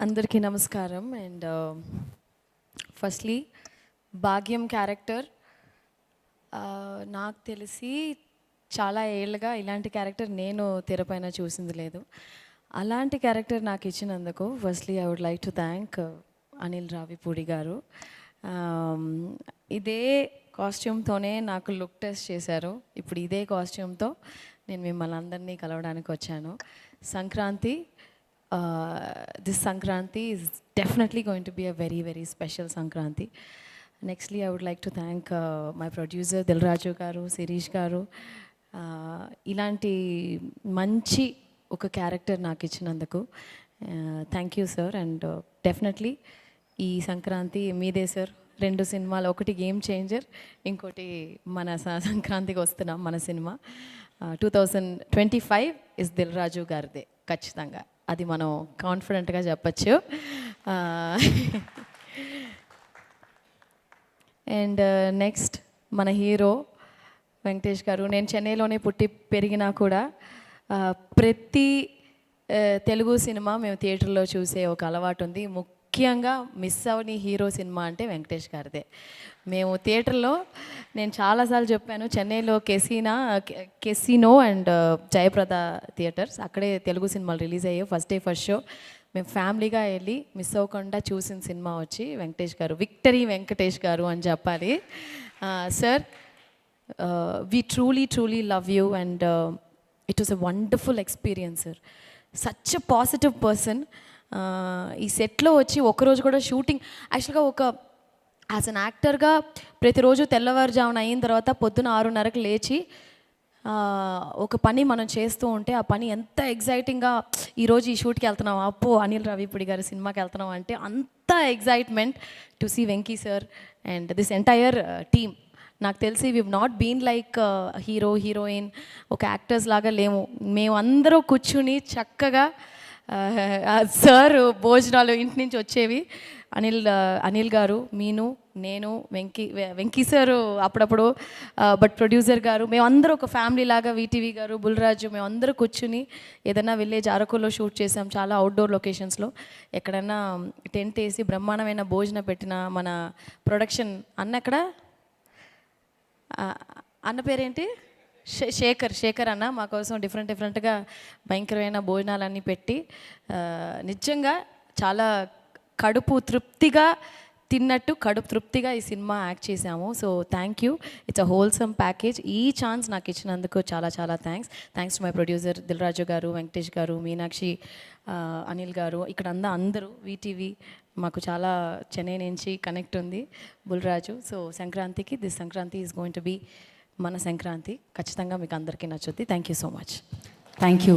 అందరికీ నమస్కారం. And firstly భాగ్యం క్యారెక్టర్ నాకు తెలిసి చాలా ఏళ్ళుగా ఇలాంటి క్యారెక్టర్ నేను తెరపైన చూసింది లేదు. అలాంటి క్యారెక్టర్ నాకు ఇచ్చినందుకు firstly I would like to thank Anil Ravipudi garu. ఇదే కాస్ట్యూమ్తోనే నాకు లుక్ టెస్ట్ చేశారు. ఇప్పుడు ఇదే కాస్ట్యూమ్తో నేను మిమ్మల్ని అందరినీ కలవడానికి వచ్చాను. Sankranti, this Sankranti is definitely going to be a very, very special Sankranti. Nextly, I would like to thank my producer Dilraju garu, Sirish garu. Ilanti manchi oka character naaku ichinanduku thank you sir. And definitely ee Sankranti meede sir. రెండు సినిమాలు, ఒకటి game changer, ఇంకోటి మన సంక్రాంతికి వస్తున్నాం మన cinema. 2025 is Dil Raju గారిదే ఖచ్చితంగా, అది మనం కాన్ఫిడెంట్గా చెప్పచ్చు. అండ్ నెక్స్ట్ మన హీరో వెంకటేష్ గారు. నేను చెన్నైలోనే పుట్టి పెరిగినా కూడా ప్రతి తెలుగు సినిమా మేము థియేటర్లో చూసే ఒక అలవాటు ఉంది. ముఖ్యంగా మిస్ అవని హీరో సినిమా అంటే వెంకటేష్ గారిదే. మేము థియేటర్లో, నేను చాలాసార్లు చెప్పాను, చెన్నైలో కెసినో అండ్ జయప్రద థియేటర్స్, అక్కడే తెలుగు సినిమాలు రిలీజ్ అయ్యాయి. ఫస్ట్ డే ఫస్ట్ షో మేము ఫ్యామిలీగా వెళ్ళి మిస్ అవ్వకుండా చూసిన సినిమా వచ్చి వెంకటేష్ గారు, విక్టరీ వెంకటేష్ గారు అని చెప్పాలి. Sir, we truly love you and it was a wonderful experience sir. Such a positive person. ఈ సెట్లో వచ్చి ఒకరోజు కూడా షూటింగ్, యాక్చువల్గా ఒక యాజ్ అన్ యాక్టర్గా ప్రతిరోజు తెల్లవారుజామున అయిన తర్వాత పొద్దున 6:30కి లేచి ఒక పని మనం చేస్తూ ఉంటే ఆ పని ఎంత ఎగ్జైటింగ్గా, ఈరోజు ఈ షూట్కి వెళ్తున్నాం, అప్పో అనిల్ రావిపూడి గారి సినిమాకి వెళ్తున్నాం అంటే అంత excitement to see Venky sir and this entire team. నాకు తెలిసి we not been like hero heroine ఒక యాక్టర్స్ లాగా లేము. మేము అందరూ కూర్చుని చక్కగా సార్ భోజనాలు ఇంటి నుంచి వచ్చేవి. అనిల్ గారు, నేను వెంకీ సారు అప్పుడప్పుడు, బట్ ప్రొడ్యూసర్ గారు, మేమందరూ ఒక ఫ్యామిలీ లాగా, వీటీవీ గారు, బుల్రాజు, మేమందరూ కూర్చుని ఏదైనా విలేజ్ అరకులో షూట్ చేసాం, చాలా అవుట్డోర్ లొకేషన్స్లో. ఎక్కడైనా టెంట్ వేసి బ్రహ్మాండమైన భోజనం పెట్టిన మన ప్రొడక్షన్ అన్న అన్న పేరేంటి, శేఖర్ అన్న మా కోసం డిఫరెంట్గా భయంకరమైన భోజనాలన్నీ పెట్టి నిజంగా చాలా కడుపు తృప్తిగా తిన్నట్టు కడుపు తృప్తిగా ఈ సినిమా యాక్ట్ చేశాము. So thank you, it's a wholesome package. ఈ ఛాన్స్ నాకు ఇచ్చినందుకు చాలా thanks to my producer Dil Raju గారు, వెంకటేష్ గారు, మీనాక్షి, అనిల్ గారు, ఇక్కడ అందరూ వీటీవీ మాకు చాలా చెన్నై నుంచి కనెక్ట్ ఉంది, బుల్రాజు. సో సంక్రాంతికి, this Sankranti is going to be మన సంక్రాంతి. ఖచ్చితంగా మీకు అందరికీ నచ్చుద్ది. Thank you so much. Thank you.